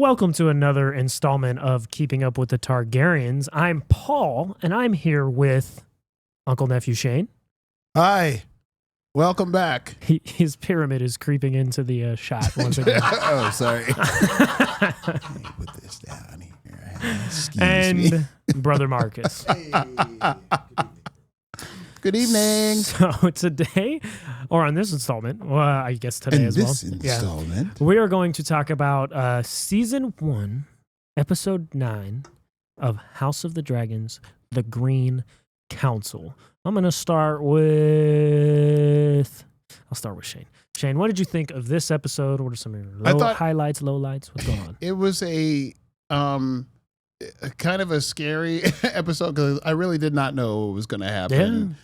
Welcome to another installment of Keeping Up with the Targaryens. I'm Paul, and I'm here with Uncle Nephew Shane. Hi. Welcome back. His pyramid is creeping into the shot once again. Oh, sorry. Let me put this down here. Excuse me. Brother Marcus. Hey. Good evening. So today, or on this installment, well, I guess today as well. This installment. We are going to talk about Season 1, Episode 9 of House of the Dragons, The Green Council. I'm going to start with... I'll start with Shane. Shane, what did you think of this episode? What are some of your highlights, lowlights? What's going on? It was a kind of a scary episode because I really did not know what was going to happen. Yeah.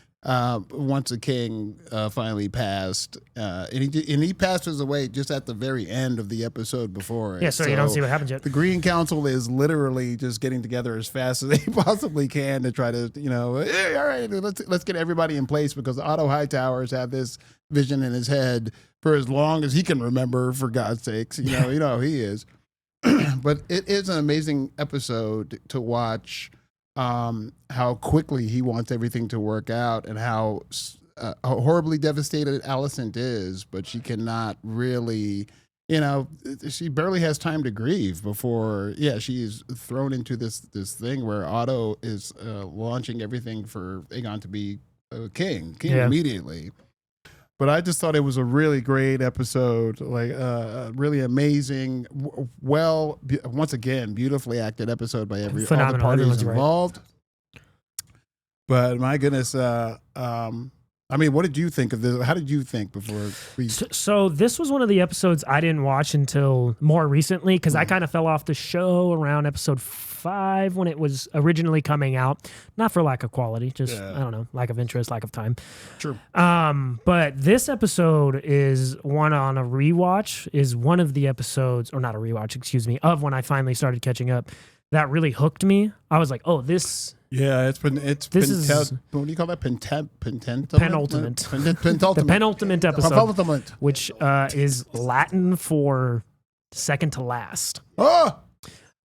Once the king finally passed, and he passes away just at the very end of the episode before it. Yeah, so you don't see what happens yet. The Green Council is literally just getting together as fast as they possibly can to try to, hey, all right, let's get everybody in place because Otto Hightowers had this vision in his head for as long as he can remember. For God's sakes, you know how he is. But it is an amazing episode to watch. How quickly he wants everything to work out and how horribly devastated Alicent is, but she cannot really, she barely has time to grieve before, she is thrown into this thing where Otto is launching everything for Aegon to be king immediately. But I just thought it was a really great episode, like really amazing, once again, beautifully acted episode by all the parties involved. Right. But my goodness, what did you think of this? How did you think before we... So this was one of the episodes I didn't watch until more recently because I kind of fell off the show around episode 5 when it was originally coming out. Not for lack of quality, just, I don't know, lack of interest, lack of time. True. But this episode is one on a rewatch, is one of the episodes, or not a rewatch, excuse me, of when I finally started catching up. That really hooked me. I was like, oh, this... Yeah, what do you call that? Penultimate. Penultimate. The penultimate episode, which is Latin for second to last. Oh,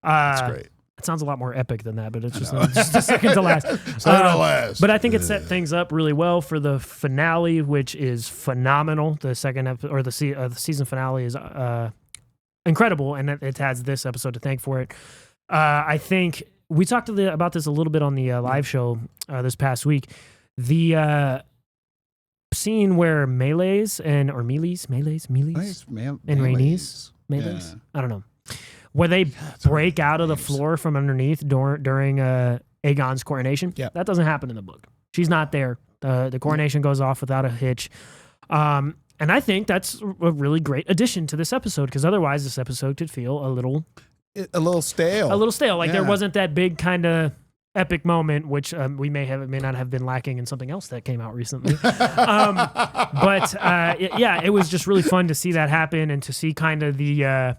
that's great. It sounds a lot more epic than that, but it's just a second to last. Second to last. But I think it set things up really well for the finale, which is phenomenal. The second episode, or the season finale is incredible, and it has this episode to thank for it. I think we talked about this a little bit on the live show this past week. The scene where Meleys and Rhaenys, I don't know, where they break out of the floor from underneath during Aegon's coronation. Yeah. That doesn't happen in the book. She's not there. The coronation goes off without a hitch. And I think that's a really great addition to this episode because otherwise this episode could feel a little stale. Like there wasn't that big kind of epic moment, which we may not have been lacking in something else that came out recently. It was just really fun to see that happen and to see kind of the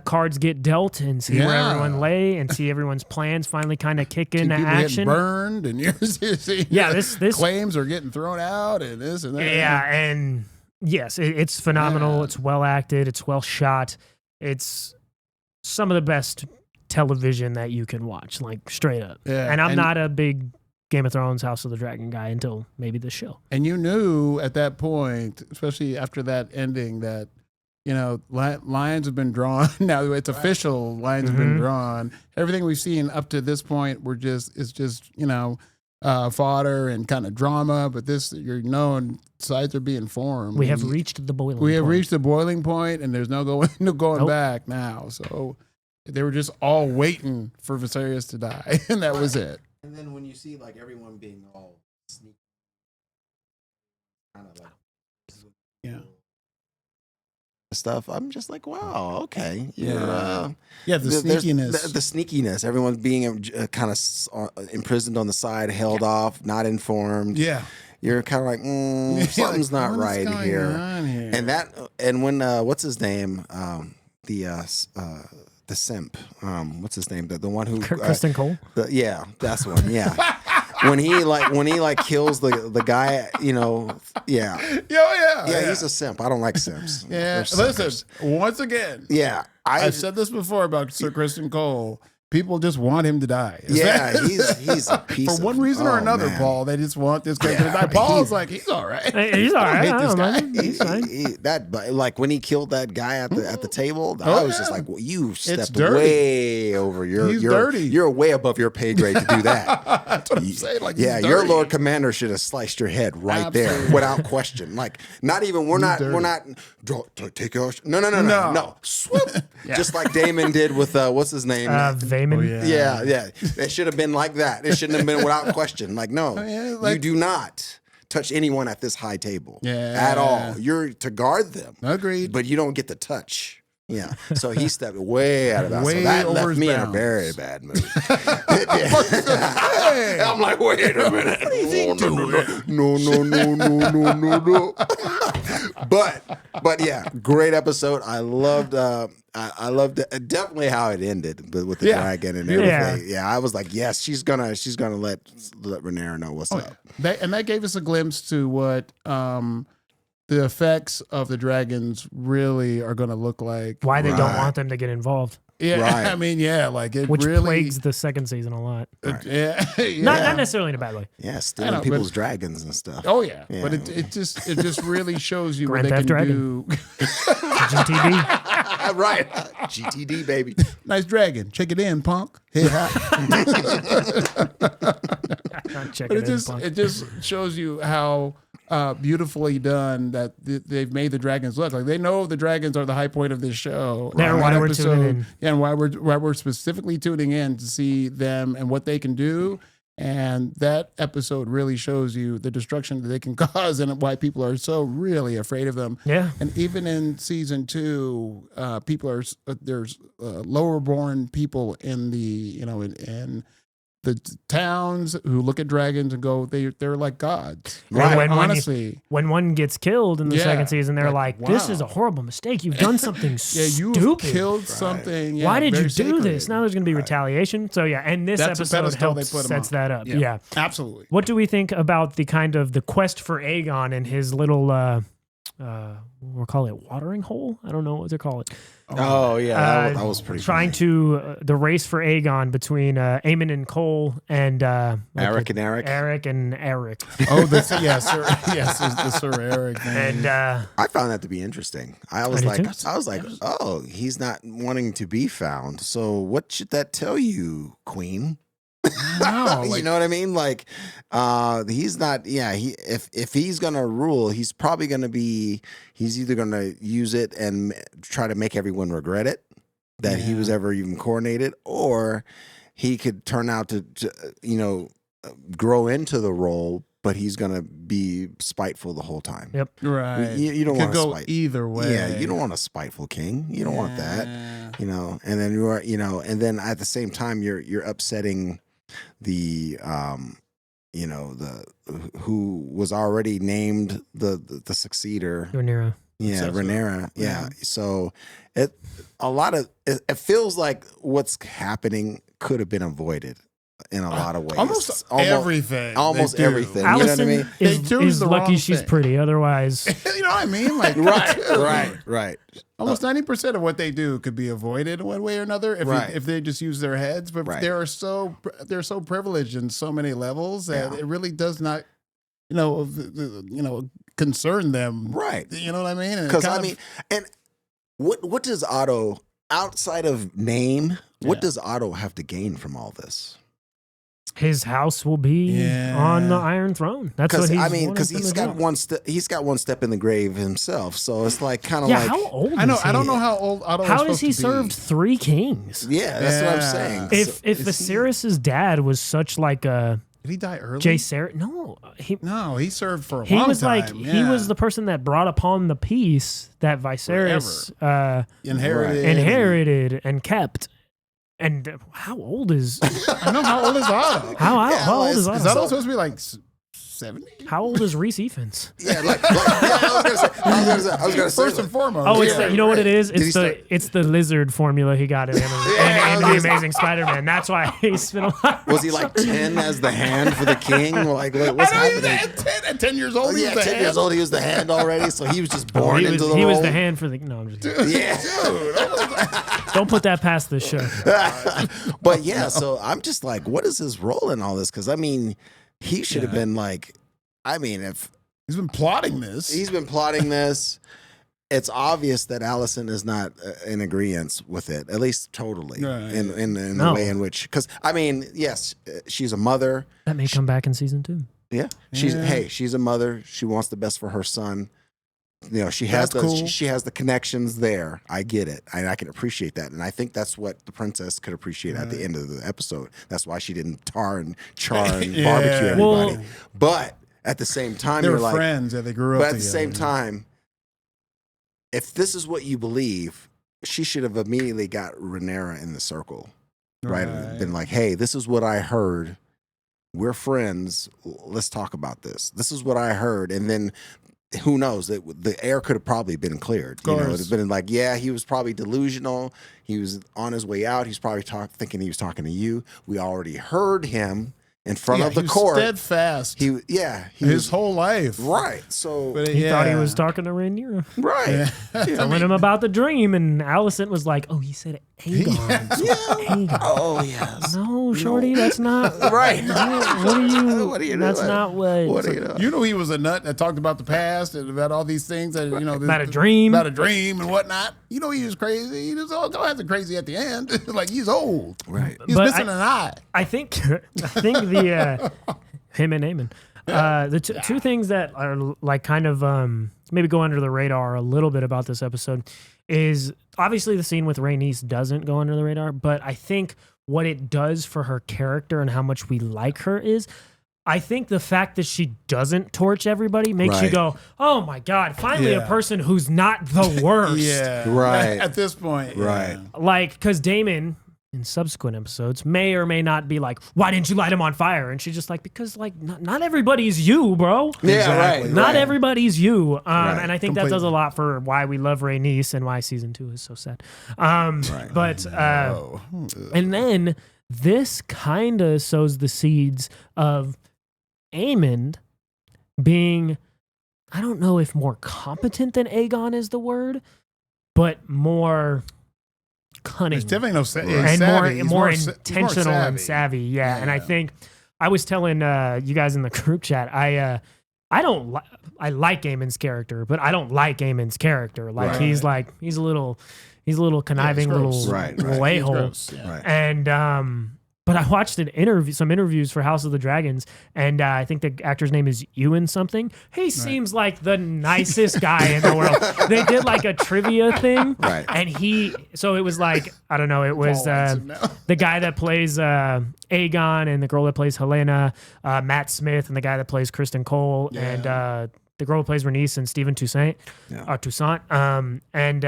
cards get dealt and see where everyone lay and see everyone's plans finally kind of kick into action. Getting burned and this claims are getting thrown out and this and that. Yeah, and yes, it's phenomenal. Yeah. It's well acted. It's well shot. It's some of the best television that you can watch, like straight up. Yeah, and I'm not a big Game of Thrones, House of the Dragon guy until maybe this show. And you knew at that point, especially after that ending, that lines have been drawn. Now it's official. Lines have been drawn. Everything we've seen up to this point is just fodder and kind of drama. But this, sides are being formed. We have reached the boiling point. We have reached the boiling point, and there's no going back now. So they were just all waiting for Viserys to die, and that was it. And then when you see like everyone being all sneaky, kind of like stuff, I'm just like, wow, okay, the sneakiness, the sneakiness. Everyone's being kind of imprisoned on the side, held off, not informed. Yeah. You're kind of like, something's not right here. And when what's his name? The simp. What's his name? The one who Kristen Cole. That's the one. Yeah. when he kills the guy, Yeah, he's a simp. I don't like simps. Yeah. Listen, once again. Yeah. I've said this before about Sir Kristen Cole. People just want him to die. Yeah, he's a piece for one reason or another, man. Paul. They just want this character to die. Paul's like, he's all right. He's all right. I don't hate this He's fine. But like when he killed that guy at the table, I was just like, well, you stepped dirty. way over your. He's you're dirty. You're way above your pay grade to do that. That's what I'm saying. Like, yeah, he's your dirty. Lord Commander should have sliced your head right Absolutely. there without question. Like, not even we're not take your no. Swoop. Just like Damon did with what's his name? Vayman. Yeah. It should have been like that. It shouldn't have been without question. Like, no, you do not touch anyone at this high table at all. You're to guard them. Agreed. But you don't get to touch. Yeah. So he stepped way out of that. Way So that over left his me in a bounds. very bad mood. I'm like, wait a minute. No. But yeah, great episode. I loved definitely how it ended, but with the dragon and everything. Yeah, I was like, yes, she's gonna let Rhaenyra know what's up. And that gave us a glimpse to what the effects of the dragons really are going to look like. Why they don't want them to get involved. Yeah, Right. I mean, like it Which really plagues the second season a lot. Yeah. Not necessarily in a bad way. Yeah, stealing people's dragons and stuff. Oh yeah. But it just really shows you what Grand they can Theft Dragon. do. GTD. Right. GTD, baby. Nice dragon. Check it in, punk. Hey, hi. Check But it in, it just shows you how beautifully done that they've made the dragons look. Like they know the dragons are the high point of this show. They're why we're tuning in. Yeah, and why we're specifically tuning in to see them and what they can do. And that episode really shows you the destruction that they can cause and why people are so really afraid of them. Yeah. And even in season 2, people are there's lower born people in the in the towns who look at dragons and go, they're like gods. Right. Honestly, when one gets killed in the second season, they're like, this wow. is a horrible mistake. You've done something you stupid. killed something. Yeah, Why did you very do sacred. this? Now there's going to be retaliation. So yeah, and this That's a episode pedestal helps they put 'em sets on. that up. Yeah. Absolutely. What do we think about the kind of the quest for Aegon and his little we'll call it watering hole? I don't know what to call it. Oh yeah, that was pretty. Trying to the race for Aegon between Aemon and Cole and Eric and Eric. Eric and Eric. Oh, the Sir Eric thing. And I found that to be interesting. I was like, oh, he's not wanting to be found. So what should that tell you, Queen? No, You know what I mean? Like, he's not. Yeah, if he's gonna rule, he's probably gonna be. He's either gonna use it and try to make everyone regret it that he was ever even coronated, or he could turn out to grow into the role. But he's gonna be spiteful the whole time. Yep. Right. You don't want to go either way. Yeah, you don't want a spiteful king. You don't want that. And then you are, and then at the same time you're upsetting the the who was already named the succeeder. Rhaenyra. Yeah, Rhaenyra. Yeah. So it feels like what's happening could have been avoided in a lot of ways. Almost everything. Almost they do. everything. Allison you know what I mean? is the lucky wrong she's thing. pretty. Otherwise, You know what I mean? Like Right. Almost 90% of what they do could be avoided one way or another if they just use their heads. But they're so privileged in so many levels that it really does not, concern them. Right. You know what I mean? Because and what does Otto, outside of name, what does Otto have to gain from all this? his house will be on the Iron Throne. That's what he's. Because he's got one step. He's got one step in the grave himself. So it's like kind of how old? I know. Is he? I don't know how old Otto. How is has he served 3 kings? Yeah, that's what I'm saying. If Viserys' dad was such like a. Did he die early? Jaehaerys? No, he served for a long time. He was the person that brought upon the peace that Viserys inherited and kept. And how old is? I know how old is Otto. How old is Otto? Is Otto supposed to be like 70. How old is Reese Evans? Yeah, I was gonna say. First and foremost. Oh, it's Yeah, you know what it right. is? Did he It's the lizard formula he got in The Amazing Spider-Man. That's why he's been alive. Was he like 10 as the hand for the king? Like, what's I know he was happening? at 10 years old. Oh, he yeah, was the 10 years hand. old, he was the hand already, so he was just born He into was, the he role. was the hand for the. No, I'm just Yeah. don't put that past this show. But yeah, so I'm just like, what is his role in all this? Because I mean, he should have been like, I mean, if He's been plotting this. he's been plotting this, it's obvious that Allison is not in agreement with it, at least totally, Right. in the No. way in which, because I mean, yes, she's a mother. That may come back in season 2. Yeah, she's a mother. She wants the best for her son. You know, she has That's cool. she has the connections there. I get it, and I can appreciate that. And I think that's what the princess could appreciate at the end of the episode. That's why she didn't char and barbecue everybody. Well- But at the same time, They you're were like, friends that they grew up but at together. the same time, if this is what you believe, she should have immediately got Rhaenyra in the circle, right? Been like, hey, this is what I heard. We're friends. Let's talk about this. This is what I heard. And then who knows, that the air could have probably been cleared. You know, it would have been like, yeah, he was probably delusional. He was on his way out. He's probably thinking he was talking to you. We already heard him in front of the court. Steadfast. His His whole life. right. So But He thought he was talking to Rhaenyra, right. telling him about the dream, and Allison was like, "Oh, he said Aegon." Aegon. Oh yes. No, shorty, that's not Right. What are you? What are you That's doing? not what. What are you doing? You know, he was a nut that talked about the past and about all these things that, you know, About a dream. about a dream and whatnot. You know, he was crazy. He was all kind of crazy at the end. Like, he's old. Right. He's But missing an eye. I think the him and Aemon. The two things that are like kind of maybe go under the radar a little bit about this episode is obviously the scene with Rhaenys doesn't go under the radar, but I think what it does for her character and how much we like her is I think the fact that she doesn't torch everybody makes you Right. go, oh my God, finally a Yeah. person who's not the worst. Yeah. Right. At this point. Right. Yeah. Like, because Damon in subsequent episodes may or may not be like, why didn't you light him on fire? And she's just like, because like not everybody's you, bro. Yeah, Exactly. right. Not right. everybody's you. Right. And I think that does a lot for why we love Rhaenys and why season 2 is so sad. Right. But, Oh. and then this kind of sows the seeds of Aemond being, I don't know if more competent than Aegon is the word, but more cunning There's definitely no sa- and savvy. He's more sa- he's intentional and savvy. Yeah. And I Yeah. think I was telling you guys in the group chat, I like Aemon's character, but I don't like Aemon's character. Like Right. he's a little conniving gross. little Right, little right. He's a-hole. gross, yeah. Right. And but I watched some interviews for House of the Dragons, and I think the actor's name is Ewan something. He seems like the nicest guy in the world. They did like a trivia thing, Right. and so it was like, I don't know, it was Paul likes him now. the guy that plays Aegon and the girl that plays Helena, Matt Smith, and the guy that plays Kristen Cole, and the girl who plays Rhaenys and Stephen Toussaint. And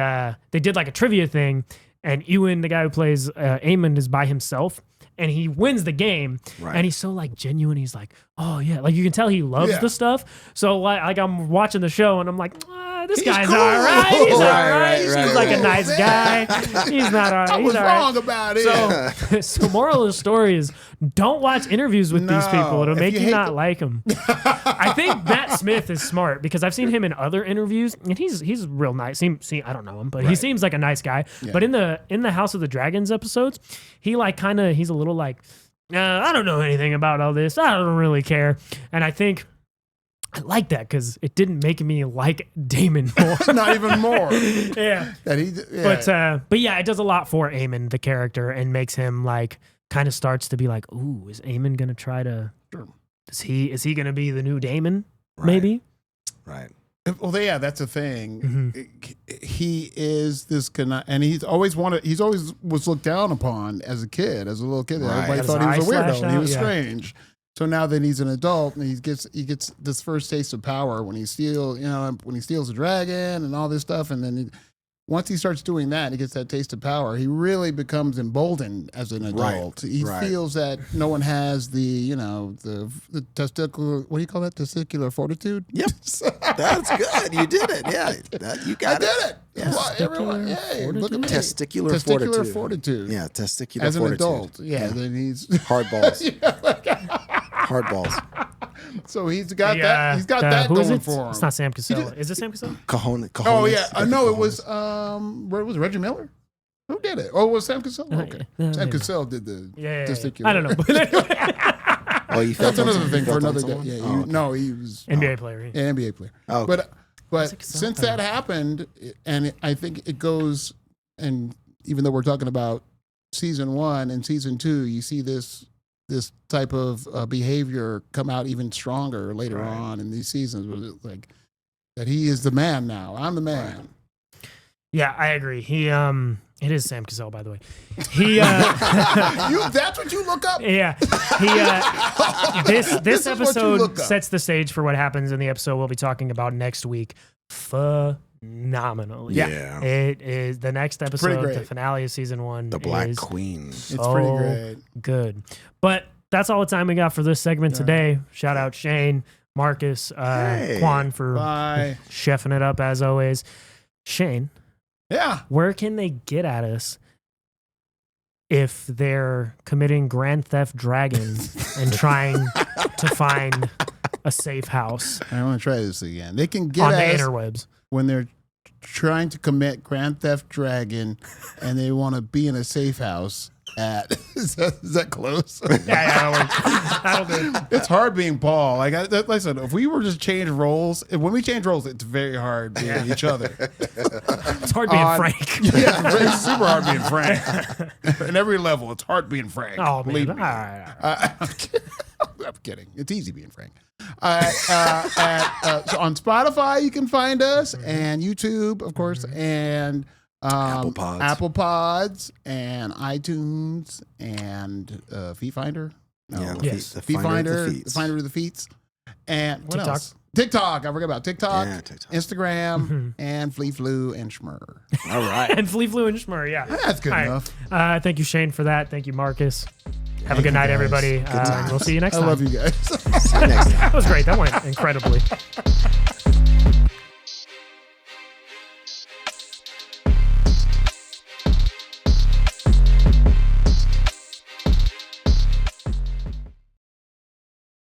they did like a trivia thing, and Ewan, the guy who plays Aemond, is by himself. And he wins the game, Right. and he's so like genuine. He's like, "Oh yeah," like you can tell he loves Yeah. the stuff. So like I'm watching the show, and I'm like, this He's guy's cool. all right. He's all Right, right. right, He's right, like a right. nice guy. He's not all right. I He's was all right. wrong about it. So moral of the story is don't watch interviews with these No, people. It'll if make you you hate not them- like them. I think Matt Smith is smart because I've seen him in other interviews and he's real nice. I don't know him, but he seems like a nice guy. Yeah. But in the House of the Dragons episodes, he like he's a little like, I don't know anything about all this. I don't really care. And I think I like that because it didn't make me like Damon more. Not even more. Yeah. But yeah, it does a lot for Aemon, the character, and makes him like kind of starts to be like, ooh, is Aemon gonna try to? Is he gonna be the new Daemon? Right. Maybe. Right. Well, yeah, that's the thing. Mm-hmm. He is this, and he's always was looked down upon as a kid, as a little kid. Right. Everybody Got thought he his was a eye weirdo slashed and he out, was yeah. strange. So now that he's an adult and he gets this first taste of power when he steals a dragon and all this stuff, and then once he starts doing that and he gets that taste of power, he really becomes emboldened as an adult. He feels that no one has the testicular, what do you call that? Testicular fortitude? Yep. That's good. You did it. Yeah. You got it. I did it. Yeah. Well, everyone, hey, look at me. Testicular fortitude. Yeah, testicular as fortitude. As an adult. Yeah. Then he's hard balls. Hard balls. So he's got that. He's got that going for him. It's not Sam Cassell. Is it Sam Cassell? Cajones. Oh yeah. No, it was. Where was it? Reggie Miller? Who did it? Oh, it was Sam Cassell. Okay. Sam Cassell did the testicular. I don't know. Oh, you that's another thing for another day. Yeah. No, he was NBA player. Yeah, NBA player. Oh, okay. But since that happened, and I think it goes, and even though we're talking about season 1 and season 2, you see this type of behavior come out even stronger later on in these seasons. Like that he is the man now. I'm the man. Right. Yeah, I agree. He it is Sam Cassell, by the way. He that's what you look up? Yeah. He this episode sets the stage for what happens in the episode we'll be talking about next week. Phenomenally. Yeah. It is the next episode, the finale of season 1. The Black Queen. It's pretty great. Good. But that's all the time we got for this segment today. Shout out Shane, Marcus, Quan for chefing it up as always. Shane. Yeah. Where can they get at us if they're committing Grand Theft Dragon and trying to find a safe house? I want to try this again. They can get on at the us interwebs when they're trying to commit Grand Theft Dragon and they want to be in a safe house at is that close? That'll do. It's hard being Paul. Like I said, if we were just change roles, when we change roles, it's very hard being each other. It's hard being Frank. Yeah, it's super hard being Frank. At every level, it's hard being Frank. Oh man, me. I'm kidding. It's easy being Frank. So on Spotify, you can find us, and YouTube, of course, and Apple Pods, and iTunes, and Feet Finder. The Feet Finder, the the Finder of the Feets, and what TikTok. else? TikTok. I forgot about TikTok, TikTok. Instagram, and Flea Flu and Schmur. All right. And Flea Flu and Schmur, yeah. That's good enough. Thank you, Shane, for that. Thank you, Marcus. Have a good night, everybody. We'll see you next time. I love you guys. See you next time. That was great. That went incredibly.